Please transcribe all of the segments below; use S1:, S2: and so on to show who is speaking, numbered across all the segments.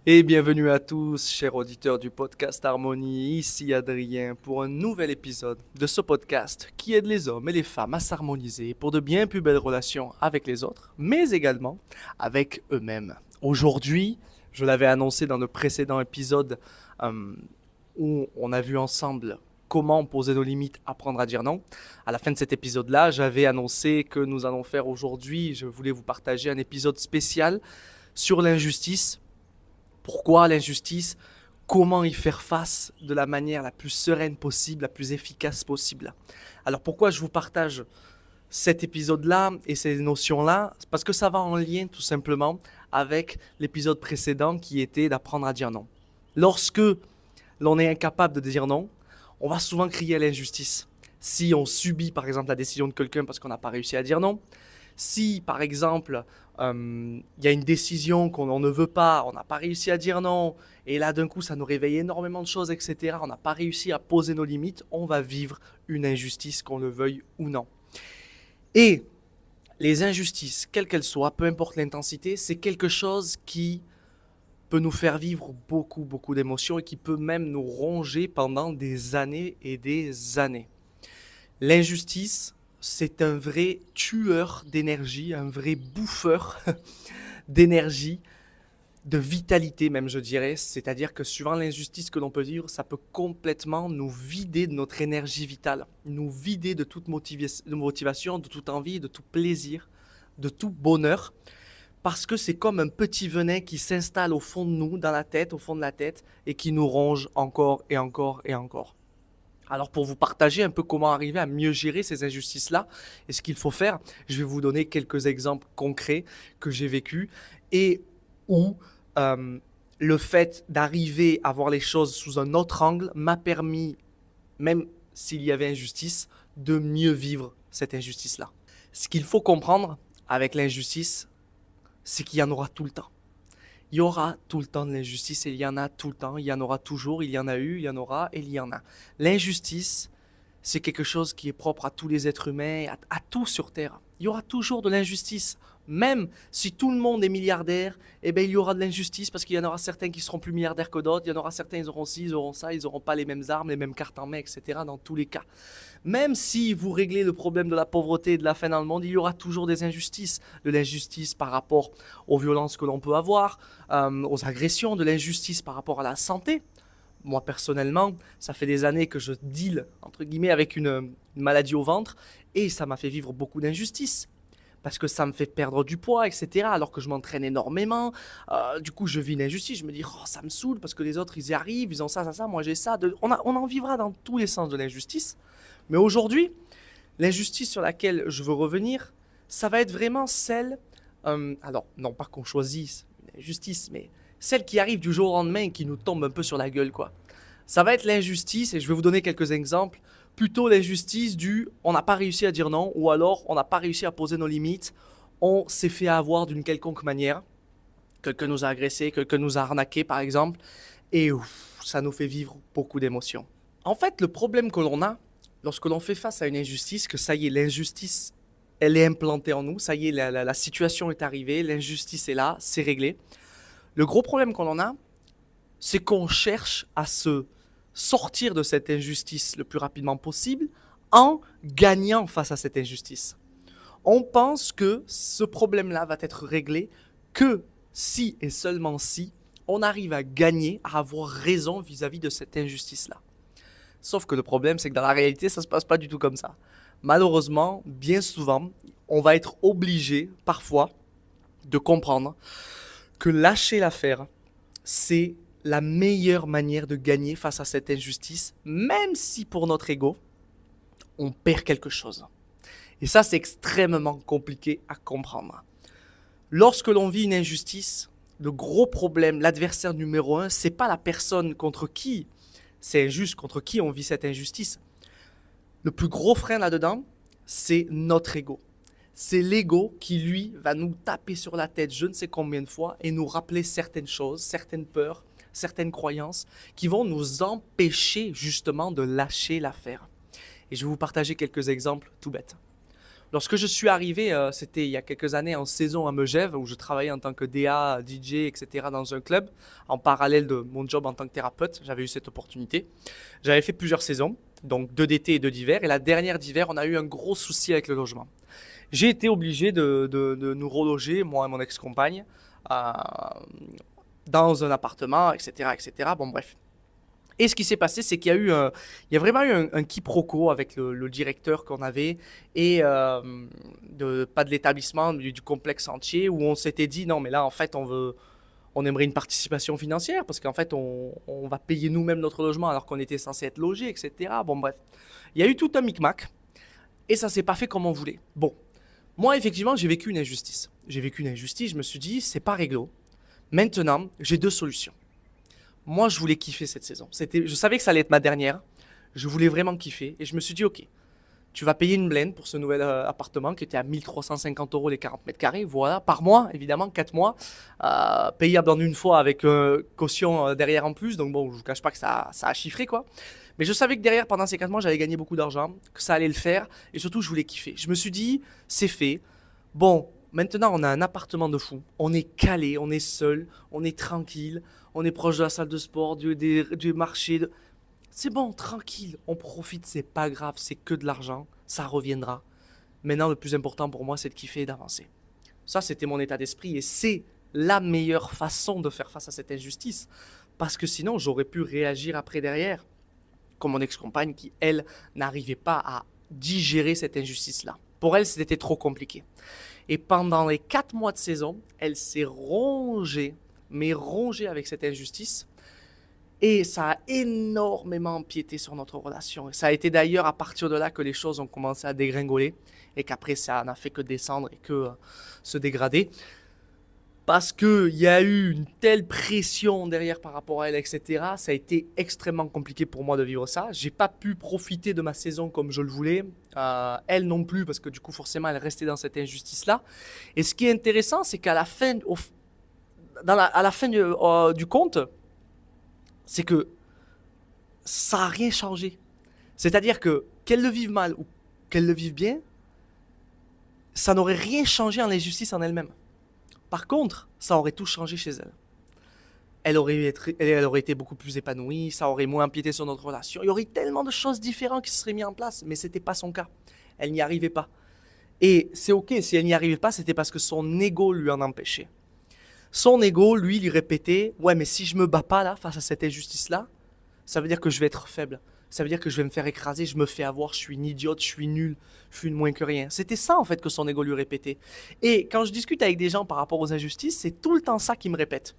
S1: Et bienvenue à tous, chers auditeurs du podcast Harmonie, ici Adrien pour un nouvel épisode de ce podcast qui aide les hommes et les femmes à s'harmoniser pour de bien plus belles relations avec les autres, mais également avec eux-mêmes. Aujourd'hui, je l'avais annoncé dans le précédent épisode euh, où on a vu ensemble comment poser nos limites, apprendre à dire non. À la fin de cet épisode-là, j'avais annoncé que nous allons faire aujourd'hui, je voulais vous partager un épisode spécial sur l'injustice. Pourquoi l'injustice? Comment y faire face de la manière la plus sereine possible, la plus efficace possible. Alors pourquoi je vous partage cet épisode-là et ces notions-là? Parce que ça va en lien tout simplement avec l'épisode précédent qui était d'apprendre à dire non. Lorsque l'on est incapable de dire non, on va souvent crier à l'injustice. Si on subit par exemple la décision de quelqu'un parce qu'on n'a pas réussi à dire non, si par exemple il y a une décision qu'on ne veut pas, on n'a pas réussi à dire non, et là d'un coup ça nous réveille énormément de choses, etc. On n'a pas réussi à poser nos limites, on va vivre une injustice, qu'on le veuille ou non. Et les injustices, quelles qu'elles soient, peu importe l'intensité, c'est quelque chose qui peut nous faire vivre beaucoup, beaucoup d'émotions et qui peut même nous ronger pendant des années et des années. L'injustice, c'est un vrai tueur d'énergie, un vrai bouffeur d'énergie, de vitalité même je dirais, c'est-à-dire que suivant l'injustice que l'on peut vivre, ça peut complètement nous vider de notre énergie vitale, nous vider de toute motivation, de toute envie, de tout plaisir, de tout bonheur, parce que c'est comme un petit venin qui s'installe au fond de nous, dans la tête, au fond de la tête, et qui nous ronge encore et encore et encore. Alors pour vous partager un peu comment arriver à mieux gérer ces injustices-là et ce qu'il faut faire, je vais vous donner quelques exemples concrets que j'ai vécus et où euh, le fait d'arriver à voir les choses sous un autre angle m'a permis, même s'il y avait injustice, de mieux vivre cette injustice-là. Ce qu'il faut comprendre avec l'injustice, c'est qu'il y en aura tout le temps. Il y aura tout le temps de l'injustice et il y en a tout le temps, il y en aura toujours, il y en a eu, il y en aura et il y en a. L'injustice, c'est quelque chose qui est propre à tous les êtres humains, à tout sur Terre. Il y aura toujours de l'injustice. Même si tout le monde est milliardaire, eh bien, il y aura de l'injustice parce qu'il y en aura certains qui seront plus milliardaires que d'autres, il y en aura certains, ils auront ci, ils auront ça, ils n'auront pas les mêmes armes, les mêmes cartes en main, etc. dans tous les cas. Même si vous réglez le problème de la pauvreté et de la faim dans le monde, il y aura toujours des injustices. De l'injustice par rapport aux violences que l'on peut avoir, aux agressions, de l'injustice par rapport à la santé. Moi, personnellement, ça fait des années que je deal, entre guillemets, avec une maladie au ventre et ça m'a fait vivre beaucoup d'injustices. Parce que ça me fait perdre du poids, etc. Alors que je m'entraîne énormément. Du coup, je vis une injustice. Je me dis, oh, ça me saoule parce que les autres, ils y arrivent, ils ont ça, ça, ça. Moi, j'ai ça. On en vivra dans tous les sens de l'injustice. Mais aujourd'hui, l'injustice sur laquelle je veux revenir, ça va être vraiment celle, alors non pas qu'on choisisse une injustice, mais celle qui arrive du jour au lendemain et qui nous tombe un peu sur la gueule, quoi. Ça va être l'injustice, et je vais vous donner quelques exemples, plutôt l'injustice du on n'a pas réussi à dire non, ou alors on n'a pas réussi à poser nos limites, on s'est fait avoir d'une quelconque manière, quelqu'un nous a agressé, quelqu'un nous a arnaqué par exemple, et ça nous fait vivre beaucoup d'émotions. En fait, le problème que l'on a, lorsque l'on fait face à une injustice, que ça y est, l'injustice, elle est implantée en nous, ça y est, la situation est arrivée, l'injustice est là, c'est réglé. Le gros problème qu'on en a, c'est qu'on cherche à se sortir de cette injustice le plus rapidement possible en gagnant face à cette injustice. On pense que ce problème-là va être réglé que si et seulement si on arrive à gagner, à avoir raison vis-à-vis de cette injustice-là. Sauf que le problème, c'est que dans la réalité, ça ne se passe pas du tout comme ça. Malheureusement, bien souvent, on va être obligé, parfois, de comprendre que lâcher l'affaire, c'est la meilleure manière de gagner face à cette injustice, même si pour notre ego, on perd quelque chose. Et ça, c'est extrêmement compliqué à comprendre. Lorsque l'on vit une injustice, le gros problème, l'adversaire numéro un, c'est pas la personne contre qui c'est injuste, contre qui on vit cette injustice. Le plus gros frein là-dedans, c'est notre ego. C'est l'ego qui, lui, va nous taper sur la tête je ne sais combien de fois et nous rappeler certaines choses, certaines peurs, certaines croyances qui vont nous empêcher justement de lâcher l'affaire. Et je vais vous partager quelques exemples tout bêtes. Lorsque je suis arrivé, c'était il y a quelques années en saison à Megève, où je travaillais en tant que DA, DJ, etc. dans un club, en parallèle de mon job en tant que thérapeute. J'avais eu cette opportunité. J'avais fait plusieurs saisons, donc 2 d'été et 2 d'hiver. Et la dernière d'hiver, on a eu un gros souci avec le logement. J'ai été obligé de nous reloger, moi et mon ex-compagne, euh, dans un appartement, etc., etc. Bon, bref. Et ce qui s'est passé, c'est qu'il y a il y a vraiment eu un quiproquo avec le directeur qu'on avait et pas de l'établissement, du complexe entier, où on s'était dit non, mais là, en fait, on aimerait une participation financière parce qu'en fait, on va payer nous-mêmes notre logement alors qu'on était censé être logé, etc. Bon, bref. Il y a eu tout un micmac et ça s'est pas fait comme on voulait. Bon, moi, effectivement, j'ai vécu une injustice. J'ai vécu une injustice, je me suis dit, c'est pas réglo. Maintenant, j'ai 2 solutions. Moi, je voulais kiffer cette saison. Je savais que ça allait être ma dernière. Je voulais vraiment kiffer. Et je me suis dit, OK, tu vas payer une blende pour ce nouvel appartement qui était à 1350 euros les 40 mètres carrés. Voilà, par mois, évidemment, 4 mois. Payable en une fois avec caution derrière en plus. Donc bon, je ne vous cache pas que ça a chiffré, quoi. Mais je savais que derrière, pendant ces 4 mois, j'allais gagner beaucoup d'argent, que ça allait le faire. Et surtout, je voulais kiffer. Je me suis dit, c'est fait. Bon, maintenant, on a un appartement de fou. On est calé, on est seul, on est tranquille. On est proche de la salle de sport, du marché. C'est bon, tranquille, on profite, c'est pas grave, c'est que de l'argent, ça reviendra. Maintenant, le plus important pour moi, c'est de kiffer et d'avancer. Ça, c'était mon état d'esprit et c'est la meilleure façon de faire face à cette injustice. Parce que sinon, j'aurais pu réagir après derrière, comme mon ex-compagne qui, elle, n'arrivait pas à digérer cette injustice-là. Pour elle, c'était trop compliqué. Et pendant les 4 mois de saison, elle s'est rongée, mais rongée avec cette injustice. Et ça a énormément empiété sur notre relation. Et ça a été d'ailleurs à partir de là que les choses ont commencé à dégringoler et qu'après ça n'a fait que descendre et que se dégrader. Parce qu'il y a eu une telle pression derrière par rapport à elle, etc. Ça a été extrêmement compliqué pour moi de vivre ça. J'ai pas pu profiter de ma saison comme je le voulais. Elle non plus, parce que du coup, forcément, elle restait dans cette injustice-là. Et ce qui est intéressant, c'est qu'à la fin, à la fin du compte, c'est que ça n'a rien changé. C'est-à-dire que qu'elle le vive mal ou qu'elle le vive bien, ça n'aurait rien changé en l'injustice en elle-même. Par contre, ça aurait tout changé chez elle. Elle aurait été beaucoup plus épanouie, ça aurait moins empiété sur notre relation. Il y aurait tellement de choses différentes qui se seraient mises en place, mais ce n'était pas son cas. Elle n'y arrivait pas. Et c'est ok, si elle n'y arrivait pas, c'était parce que son ego lui en empêchait. Son ego, lui répétait « Ouais, mais si je me bats pas là, face à cette injustice-là, ça veut dire que je vais être faible. Ça veut dire que je vais me faire écraser, je me fais avoir, je suis une idiote, je suis nul, je suis moins que rien. » C'était ça, en fait, que son ego lui répétait. Et quand je discute avec des gens par rapport aux injustices, c'est tout le temps ça qu'ils me répètent.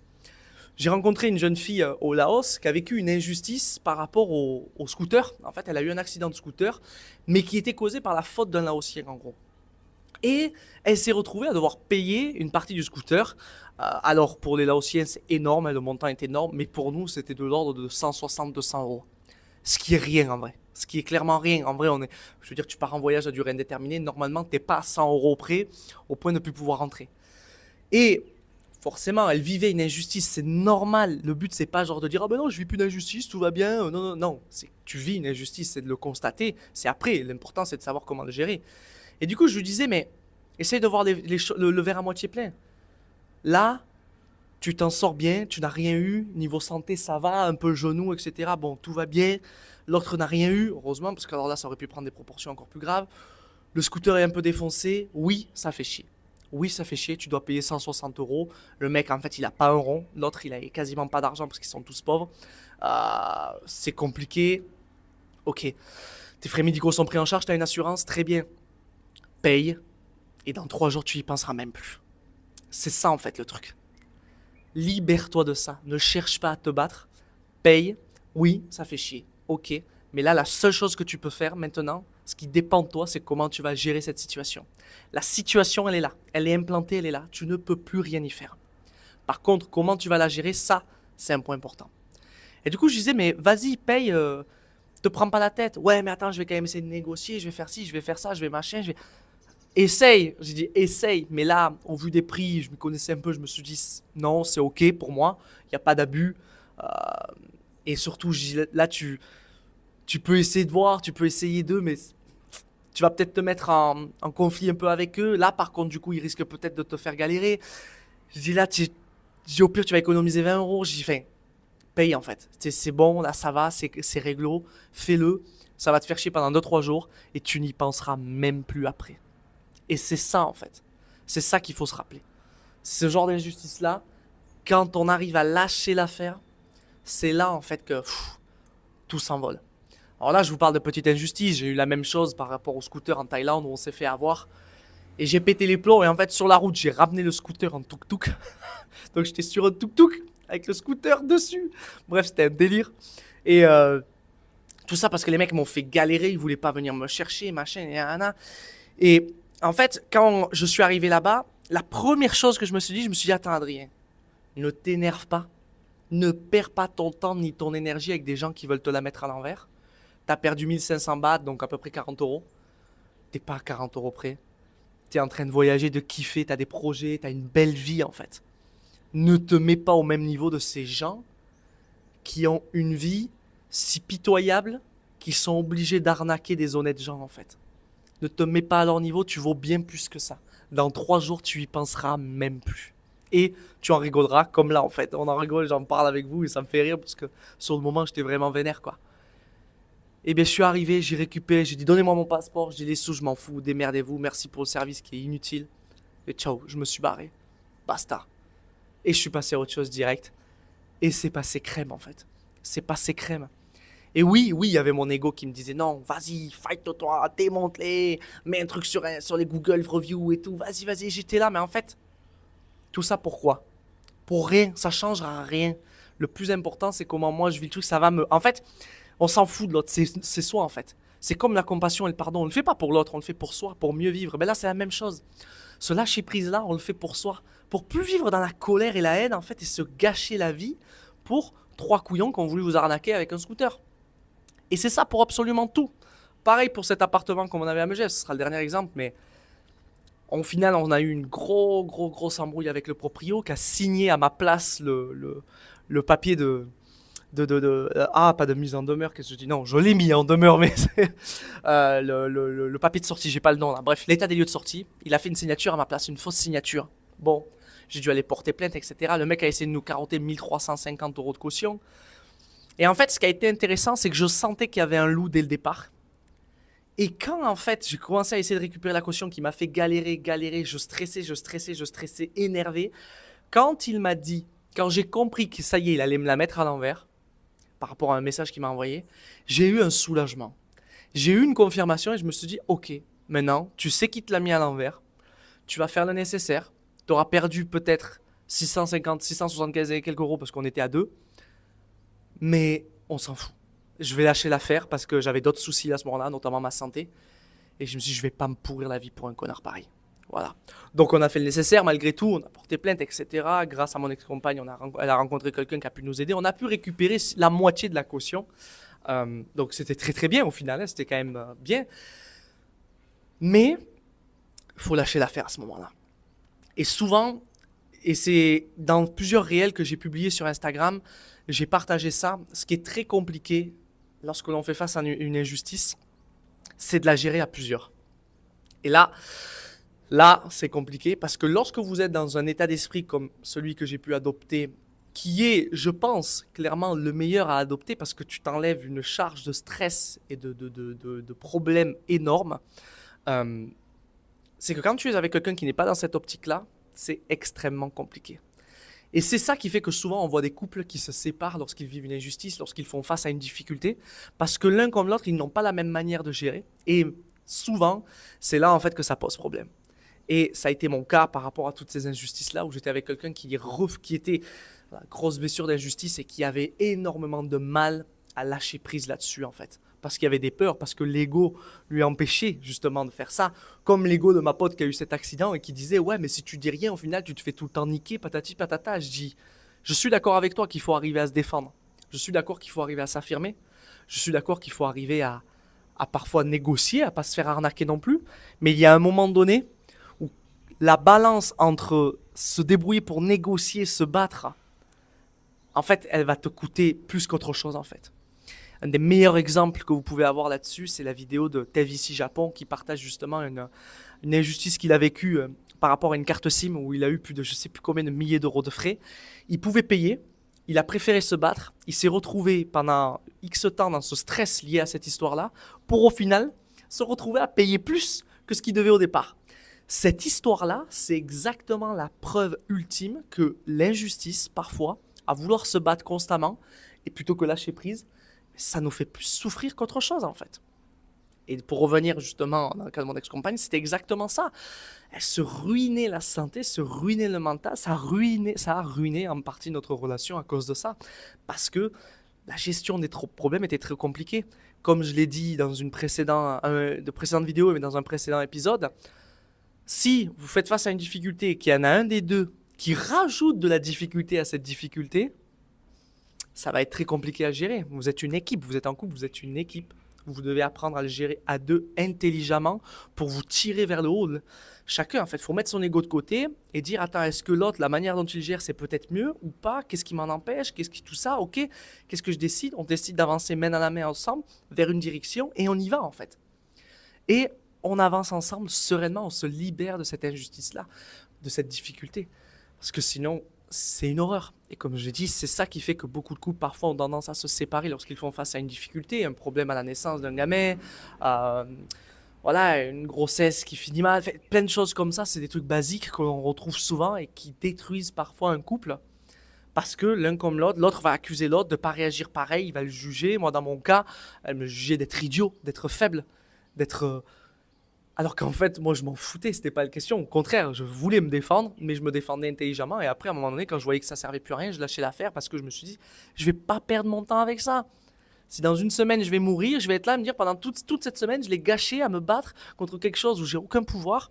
S1: J'ai rencontré une jeune fille au Laos qui a vécu une injustice par rapport au scooter. En fait, elle a eu un accident de scooter, mais qui était causé par la faute d'un Laotien, en gros. Et elle s'est retrouvée à devoir payer une partie du scooter. Alors, pour les Laotiens, c'est énorme, le montant est énorme, mais pour nous, c'était de l'ordre de 160-200 euros. Ce qui est rien en vrai. Ce qui est clairement rien. En vrai, je veux dire, tu pars en voyage à durée indéterminée, normalement, tu n'es pas à 100 euros près, au point de ne plus pouvoir rentrer. Et forcément, elle vivait une injustice, c'est normal. Le but, c'est pas genre de dire « Ah ben non, je vis plus d'injustice, tout va bien. » Non, non, non. C'est tu vis une injustice, c'est de le constater. C'est après. L'important, c'est de savoir comment le gérer. Et du coup, je lui disais « Mais essaye de voir le verre à moitié plein. » Là, tu t'en sors bien, tu n'as rien eu, niveau santé ça va, un peu le genou, etc. Bon, tout va bien. L'autre n'a rien eu, heureusement, parce que alors là, ça aurait pu prendre des proportions encore plus graves. Le scooter est un peu défoncé, oui, ça fait chier. Oui, ça fait chier, tu dois payer 160 euros. Le mec, en fait, il n'a pas un rond. L'autre, il a quasiment pas d'argent parce qu'ils sont tous pauvres. C'est compliqué. Ok, tes frais médicaux sont pris en charge, tu as une assurance, très bien. Paye, et dans 3 jours, tu y penseras même plus. C'est ça en fait le truc. Libère-toi de ça. Ne cherche pas à te battre. Paye. Oui, ça fait chier. Ok. Mais là, la seule chose que tu peux faire maintenant, ce qui dépend de toi, c'est comment tu vas gérer cette situation. La situation, elle est là. Elle est implantée, elle est là. Tu ne peux plus rien y faire. Par contre, comment tu vas la gérer, ça, c'est un point important. Et du coup, je disais, mais vas-y, paye. Te prends pas la tête. Ouais, mais attends, je vais quand même essayer de négocier. Je vais faire ci, je vais faire ça, je vais machin. Essaye, j'ai dit essaye, mais là, au vu des prix, je me connaissais un peu, je me suis dit non, c'est ok pour moi, il n'y a pas d'abus. Et surtout, là, tu peux essayer de voir, tu peux essayer d'eux, mais Tu vas peut-être te mettre en conflit un peu avec eux. Là, par contre, du coup, ils risquent peut-être de te faire galérer. Je dis là, je dis au pire, tu vas économiser 20 euros. Je dis, enfin, paye en fait. C'est bon, là, ça va, c'est réglo. Fais-le. Ça va te faire chier pendant 2-3 jours et tu n'y penseras même plus après. Et c'est ça, en fait. C'est ça qu'il faut se rappeler. Ce genre d'injustice-là, quand on arrive à lâcher l'affaire, c'est là, en fait, que tout s'envole. Alors là, je vous parle de petite injustice. J'ai eu la même chose par rapport au scooter en Thaïlande où on s'est fait avoir. Et j'ai pété les plombs et en fait, sur la route, j'ai ramené le scooter en tuk-tuk. Donc, j'étais sur un tuk-tuk avec le scooter dessus. Bref, c'était un délire. Et tout ça parce que les mecs m'ont fait galérer. Ils voulaient pas venir me chercher, machin, et en fait, quand je suis arrivé là-bas, la première chose que je me suis dit, attends Adrien, ne t'énerve pas. Ne perds pas ton temps ni ton énergie avec des gens qui veulent te la mettre à l'envers. T'as perdu 1500 bahts, donc à peu près 40 euros. T'es pas à 40 euros près. T'es en train de voyager, de kiffer, t'as des projets, t'as une belle vie en fait. Ne te mets pas au même niveau de ces gens qui ont une vie si pitoyable qu'ils sont obligés d'arnaquer des honnêtes gens en fait. Ne te mets pas à leur niveau, tu vaux bien plus que ça. Dans 3 jours, tu y penseras même plus. Et tu en rigoleras comme là en fait. On en rigole, j'en parle avec vous et ça me fait rire parce que sur le moment, j'étais vraiment vénère quoi. Et bien, je suis arrivé, j'ai récupéré, j'ai dit donnez-moi mon passeport, j'ai dit les sous, je m'en fous, démerdez-vous, merci pour le service qui est inutile. Et ciao, je me suis barré. Basta. Et je suis passé à autre chose direct. Et c'est passé crème en fait. C'est passé crème. Et oui, il y avait mon ego qui me disait non, vas-y, fight-toi, démonte-les, mets un truc sur les Google Reviews et tout, vas-y, j'étais là. Mais en fait, tout ça pourquoi? Pour rien, ça changera rien. Le plus important, c'est comment moi je vis le truc, ça va me... En fait, on s'en fout de l'autre, c'est soi en fait. C'est comme la compassion et le pardon, on ne le fait pas pour l'autre, on le fait pour soi, pour mieux vivre. Ben là, c'est la même chose. Ce lâcher-prise-là, on le fait pour soi, pour plus vivre dans la colère et la haine en fait, et se gâcher la vie pour 3 couillons qui ont voulu vous arnaquer avec un scooter. Et c'est ça pour absolument tout. Pareil pour cet appartement qu'on avait à Megève, ce sera le dernier exemple, mais au final, on a eu une grosse embrouille avec le proprio qui a signé à ma place le papier pas de mise en demeure, qu'est-ce que je dis? Non, je l'ai mis en demeure, mais c'est le papier de sortie, j'ai pas le nom là. Bref, l'état des lieux de sortie, il a fait une signature à ma place, une fausse signature. Bon, j'ai dû aller porter plainte, etc. Le mec a essayé de nous carotter 1350 euros de caution. Et en fait, ce qui a été intéressant, c'est que je sentais qu'il y avait un loup dès le départ. Et quand en fait, j'ai commencé à essayer de récupérer la caution qui m'a fait galérer, je stressais, énervé. Quand il m'a dit, quand j'ai compris que ça y est, il allait me la mettre à l'envers, par rapport à un message qu'il m'a envoyé, j'ai eu un soulagement. J'ai eu une confirmation et je me suis dit, ok, maintenant, tu sais qui te l'a mis à l'envers, tu vas faire le nécessaire, tu auras perdu peut-être 675 et quelques euros parce qu'on était à 2, mais on s'en fout. Je vais lâcher l'affaire parce que j'avais d'autres soucis à ce moment-là, notamment ma santé, et je me suis dit, je vais pas me pourrir la vie pour un connard pareil. Voilà. Donc on a fait le nécessaire malgré tout, on a porté plainte, etc. Grâce à mon ex-compagne, elle a rencontré quelqu'un qui a pu nous aider. On a pu récupérer la moitié de la caution. Donc c'était très bien au final, hein, c'était quand même bien. Mais il faut lâcher l'affaire à ce moment-là. Et souvent, et c'est dans plusieurs réels que j'ai publiés sur Instagram, j'ai partagé ça. Ce qui est très compliqué lorsque l'on fait face à une injustice, c'est de la gérer à plusieurs. Et là, c'est compliqué parce que lorsque vous êtes dans un état d'esprit comme celui que j'ai pu adopter, qui est, je pense, clairement le meilleur à adopter parce que tu t'enlèves une charge de stress et de problèmes énormes, c'est que quand tu es avec quelqu'un qui n'est pas dans cette optique-là, c'est extrêmement compliqué. Et c'est ça qui fait que souvent on voit des couples qui se séparent lorsqu'ils vivent une injustice, lorsqu'ils font face à une difficulté, parce que l'un comme l'autre, ils n'ont pas la même manière de gérer. Et souvent, c'est là en fait que ça pose problème. Et ça a été mon cas par rapport à toutes ces injustices-là, où j'étais avec quelqu'un qui était la grosse blessure d'injustice et qui avait énormément de mal à lâcher prise là-dessus en fait. Parce qu'il y avait des peurs, parce que l'ego lui empêchait justement de faire ça. Comme l'ego de ma pote qui a eu cet accident et qui disait « Ouais, mais si tu dis rien, au final, tu te fais tout le temps niquer, patati patata. » Je dis « Je suis d'accord avec toi qu'il faut arriver à se défendre. Je suis d'accord qu'il faut arriver à s'affirmer. Je suis d'accord qu'il faut arriver à parfois négocier, à pas se faire arnaquer non plus. Mais il y a un moment donné où la balance entre se débrouiller pour négocier, se battre, en fait, elle va te coûter plus qu'autre chose en fait. Un des meilleurs exemples que vous pouvez avoir là-dessus, c'est la vidéo de TVC Japon qui partage justement une injustice qu'il a vécue par rapport à une carte SIM où il a eu plus de je sais plus combien de milliers d'euros de frais. Il pouvait payer, il a préféré se battre, il s'est retrouvé pendant X temps dans ce stress lié à cette histoire-là pour au final se retrouver à payer plus que ce qu'il devait au départ. Cette histoire-là, c'est exactement la preuve ultime que l'injustice, parfois, à vouloir se battre constamment, et plutôt que lâcher prise, ça nous fait plus souffrir qu'autre chose en fait. Et pour revenir justement dans le cas de mon ex-compagne, c'était exactement ça. Elle se ruinait la santé, se ruinait le mental, ça a ruiné en partie notre relation à cause de ça. Parce que la gestion des problèmes était très compliquée. Comme je l'ai dit dans une précédente vidéo, mais dans un précédent épisode, si vous faites face à une difficulté et qu'il y en a un des deux qui rajoute de la difficulté à cette difficulté, ça va être très compliqué à gérer. Vous êtes une équipe, vous êtes en couple, vous êtes une équipe. Vous devez apprendre à le gérer à deux intelligemment pour vous tirer vers le haut. Chacun, en fait, il faut mettre son ego de côté et dire, attends, est-ce que l'autre, la manière dont il gère, c'est peut-être mieux ou pas? Qu'est-ce qui m'en empêche? Qu'est-ce qui tout ça? Ok, qu'est-ce que je décide? On décide d'avancer main dans la main ensemble vers une direction et on y va, en fait. Et on avance ensemble sereinement, on se libère de cette injustice-là, de cette difficulté. Parce que sinon, c'est une horreur. Et comme je l'ai dit, c'est ça qui fait que beaucoup de couples parfois ont tendance à se séparer lorsqu'ils font face à une difficulté, un problème à la naissance d'un gamin, voilà, une grossesse qui finit mal, plein de choses comme ça, c'est des trucs basiques qu'on retrouve souvent et qui détruisent parfois un couple. Parce que l'un comme l'autre, l'autre va accuser l'autre de ne pas réagir pareil, il va le juger. Moi, dans mon cas, elle me jugeait d'être idiot, d'être faible, d'être... Alors qu'en fait, moi, je m'en foutais, c'était pas la question. Au contraire, je voulais me défendre, mais je me défendais intelligemment. Et après, à un moment donné, quand je voyais que ça servait plus à rien, je lâchais l'affaire parce que je me suis dit, je vais pas perdre mon temps avec ça. Si dans une semaine, je vais mourir, je vais être là à me dire, pendant toute cette semaine, je l'ai gâché à me battre contre quelque chose où j'ai aucun pouvoir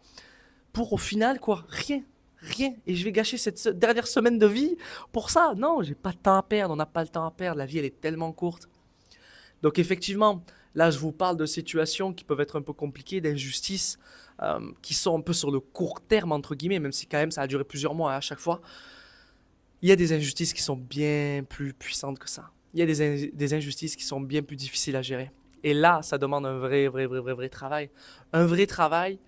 S1: pour au final, quoi, rien. Rien. Et je vais gâcher cette dernière semaine de vie pour ça. Non, j'ai pas de temps à perdre, on n'a pas le temps à perdre. La vie, elle est tellement courte. Donc effectivement, là, je vous parle de situations qui peuvent être un peu compliquées, d'injustices, qui sont un peu sur le court terme, entre guillemets, même si quand même ça a duré plusieurs mois à chaque fois. Il y a des injustices qui sont bien plus puissantes que ça. Il y a des injustices qui sont bien plus difficiles à gérer. Et là, ça demande un vrai travail. Un vrai travail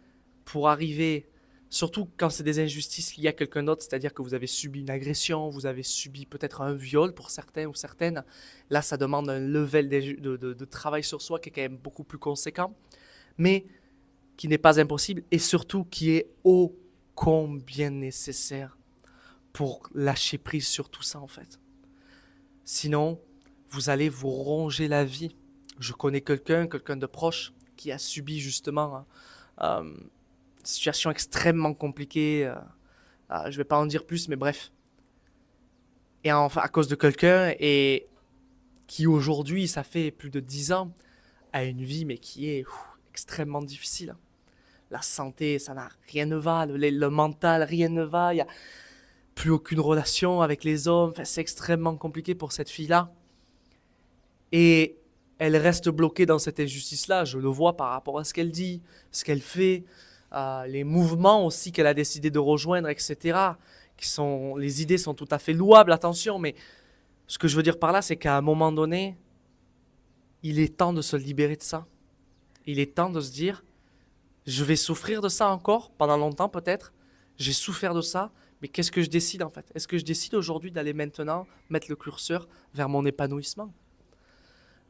S1: pour arriver, surtout quand c'est des injustices liées à quelqu'un d'autre, c'est-à-dire que vous avez subi une agression, vous avez subi peut-être un viol pour certains ou certaines. Là, ça demande un level de travail sur soi qui est quand même beaucoup plus conséquent, mais qui n'est pas impossible et surtout qui est ô combien nécessaire pour lâcher prise sur tout ça en fait. Sinon, vous allez vous ronger la vie. Je connais quelqu'un de proche qui a subi justement une situation extrêmement compliquée. Je ne vais pas en dire plus, mais bref. Et enfin, à cause de quelqu'un et qui aujourd'hui, ça fait plus de 10 ans, a une vie mais qui est extrêmement difficile. La santé, ça n'a rien ne va. Le mental, rien ne va. Il n'y a plus aucune relation avec les hommes. Enfin, c'est extrêmement compliqué pour cette fille-là. Et elle reste bloquée dans cette injustice-là. Je le vois par rapport à ce qu'elle dit, ce qu'elle fait, les mouvements aussi qu'elle a décidé de rejoindre, etc. Les idées sont tout à fait louables, attention, mais ce que je veux dire par là, c'est qu'à un moment donné, il est temps de se libérer de ça. Il est temps de se dire, je vais souffrir de ça encore, pendant longtemps peut-être, j'ai souffert de ça, mais qu'est-ce que je décide en fait? Est-ce que je décide aujourd'hui d'aller maintenant mettre le curseur vers mon épanouissement,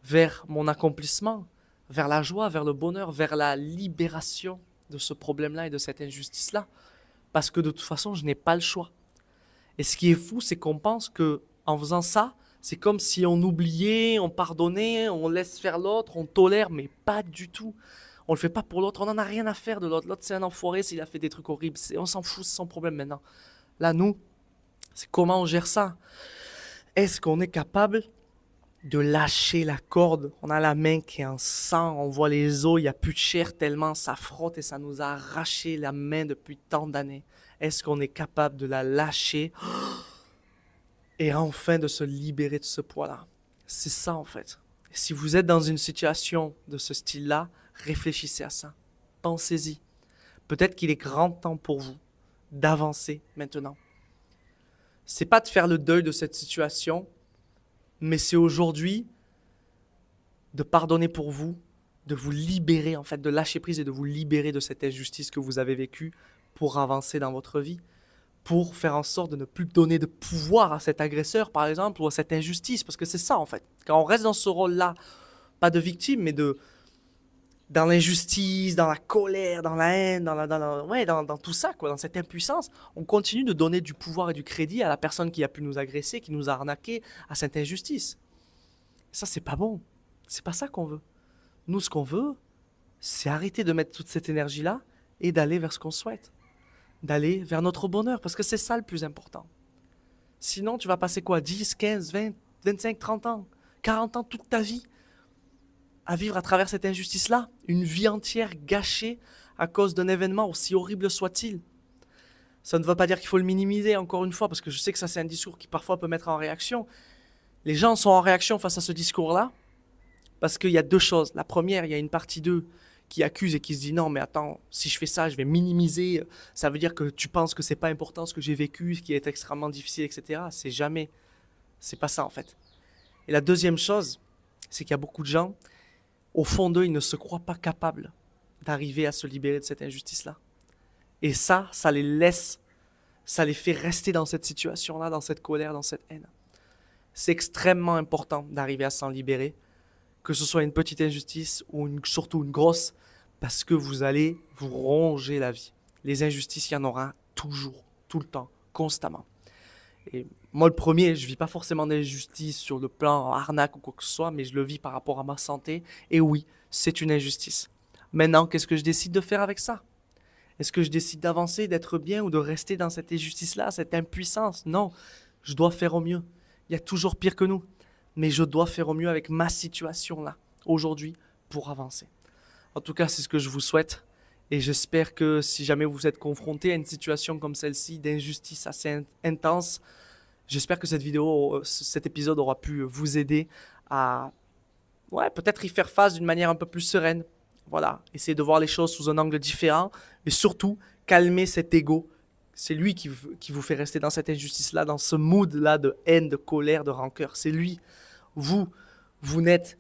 S1: vers mon accomplissement, vers la joie, vers le bonheur, vers la libération de ce problème-là et de cette injustice-là? Parce que de toute façon, je n'ai pas le choix. Et ce qui est fou, c'est qu'on pense que en faisant ça, c'est comme si on oubliait, on pardonnait, on laisse faire l'autre, on tolère, mais pas du tout. On le fait pas pour l'autre, on n'en a rien à faire de l'autre. L'autre, c'est un enfoiré s'il a fait des trucs horribles. On s'en fout, c'est son problème maintenant. Là, nous, c'est comment on gère ça. Est-ce qu'on est capable de lâcher la corde? On a la main qui est en sang, on voit les os, il n'y a plus de chair tellement ça frotte et ça nous a arraché la main depuis tant d'années. Est-ce qu'on est capable de la lâcher et enfin de se libérer de ce poids-là? C'est ça en fait. Et si vous êtes dans une situation de ce style-là, réfléchissez à ça. Pensez-y. Peut-être qu'il est grand temps pour vous d'avancer maintenant. C'est pas de faire le deuil de cette situation, mais c'est aujourd'hui de pardonner pour vous, de vous libérer, en fait, de lâcher prise et de vous libérer de cette injustice que vous avez vécue pour avancer dans votre vie, pour faire en sorte de ne plus donner de pouvoir à cet agresseur, par exemple, ou à cette injustice, parce que c'est ça, en fait. Quand on reste dans ce rôle-là, pas de victime, mais dans l'injustice, dans la colère, dans la haine, dans tout ça, quoi, dans cette impuissance, on continue de donner du pouvoir et du crédit à la personne qui a pu nous agresser, qui nous a arnaqué, à cette injustice. Ça, c'est pas bon. C'est pas ça qu'on veut. Nous, ce qu'on veut, c'est arrêter de mettre toute cette énergie-là et d'aller vers ce qu'on souhaite. D'aller vers notre bonheur, parce que c'est ça le plus important. Sinon, tu vas passer quoi, 10, 15, 20, 25, 30 ans, 40 ans, toute ta vie, à vivre à travers cette injustice-là, une vie entière gâchée à cause d'un événement aussi horrible soit-il. Ça ne veut pas dire qu'il faut le minimiser, encore une fois, parce que je sais que ça, c'est un discours qui parfois peut mettre en réaction. Les gens sont en réaction face à ce discours-là, parce qu'il y a deux choses. La première, il y a une partie d'eux qui accuse et qui se dit non, mais attends, si je fais ça, je vais minimiser. Ça veut dire que tu penses que c'est pas important ce que j'ai vécu, ce qui est extrêmement difficile, etc. C'est jamais. C'est pas ça en fait. Et la deuxième chose, c'est qu'il y a beaucoup de gens, au fond d'eux, ils ne se croient pas capables d'arriver à se libérer de cette injustice-là. Et ça les laisse, ça les fait rester dans cette situation-là, dans cette colère, dans cette haine. C'est extrêmement important d'arriver à s'en libérer, que ce soit une petite injustice ou surtout une grosse, parce que vous allez vous ronger la vie. Les injustices, il y en aura toujours, tout le temps, constamment. Et moi, le premier, je ne vis pas forcément d'injustice sur le plan arnaque ou quoi que ce soit, mais je le vis par rapport à ma santé. Et oui, c'est une injustice. Maintenant, qu'est-ce que je décide de faire avec ça? Est-ce que je décide d'avancer, d'être bien ou de rester dans cette injustice-là, cette impuissance? Non, je dois faire au mieux. Il y a toujours pire que nous. Mais je dois faire au mieux avec ma situation là, aujourd'hui, pour avancer. En tout cas, c'est ce que je vous souhaite. Et j'espère que si jamais vous êtes confronté à une situation comme celle-ci, d'injustice assez intense, j'espère que cet épisode aura pu vous aider à peut-être y faire face d'une manière un peu plus sereine. Voilà, essayer de voir les choses sous un angle différent, mais surtout, calmer cet ego. C'est lui qui vous fait rester dans cette injustice-là, dans ce mood-là de haine, de colère, de rancœur. C'est lui. Vous n'êtes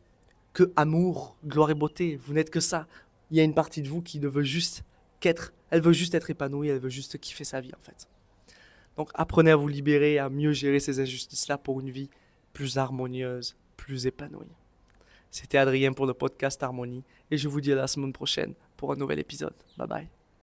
S1: que amour, gloire et beauté. Vous n'êtes que ça. Il y a une partie de vous qui ne veut juste elle veut juste être épanouie, elle veut juste kiffer sa vie en fait. Donc apprenez à vous libérer, à mieux gérer ces injustices-là pour une vie plus harmonieuse, plus épanouie. C'était Adrien pour le podcast Harmonie et je vous dis à la semaine prochaine pour un nouvel épisode. Bye bye.